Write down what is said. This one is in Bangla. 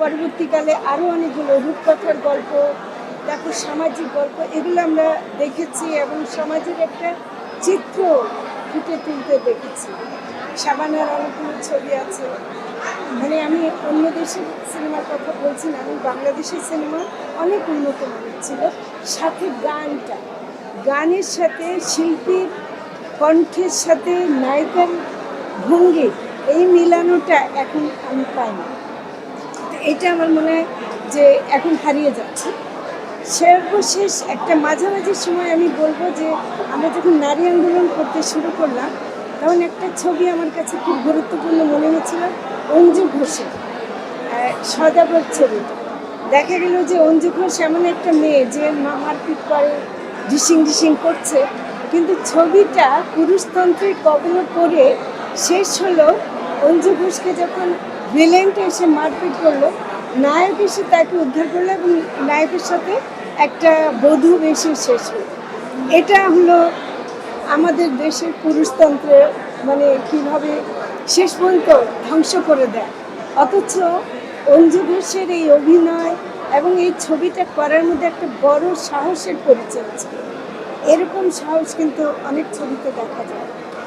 পরবর্তীকালে আরও অনেকগুলো রূপকথার গল্প, তারপর সামাজিক গল্প, এগুলো আমরা দেখেছি এবং সমাজের একটা চিত্র ফুটে তুলতে দেখেছি। শাবানার অনেকগুলো ছবি আছে। মানে আমি অন্য দেশের সিনেমার কথা বলছি না, আমি বাংলাদেশের সিনেমা অনেক উন্নত মানের ছিল। সাথে গানের সাথে শিল্পীর কণ্ঠের সাথে নায়িকার ভঙ্গি, এই মিলানোটা এখন আমি পাই না। এটা আমার মনে হয় যে এখন হারিয়ে যাচ্ছে। সর্বশেষ একটা মাঝামাঝি সময় আমি বলবো যে আমরা যখন নারী আন্দোলন করতে শুরু করলাম, তখন একটা ছবি আমার কাছে খুব গুরুত্বপূর্ণ মনে হয়েছিল, অঞ্জু ঘোষের সদাগর ছবিটা। দেখা গেল যে অঞ্জু ঘোষ এমন একটা মেয়ে যে মারপিট করে, ডিসিং করছে, কিন্তু ছবিটা পুরুষতন্ত্রের কবলে পড়ে শেষ হলো অঞ্জু ঘোষকে যখন ভিলেন্ট এসে মারপিট করলো, নায়ক এসে তাকে উদ্ধার করলো এবং নায়কের সাথে একটা বধূ বেশি শেষ হলো। এটা হলো আমাদের দেশের পুরুষতন্ত্রের মানে কীভাবে শেষ পর্যন্ত ধ্বংস করে দেয়। অথচ অঞ্জু ঘোষের এই অভিনয় এবং এই ছবিটা করার মধ্যে একটা বড় সাহসের পরিচয় ছিল। এরকম সাহস কিন্তু অনেক ছবিতে দেখা যায়।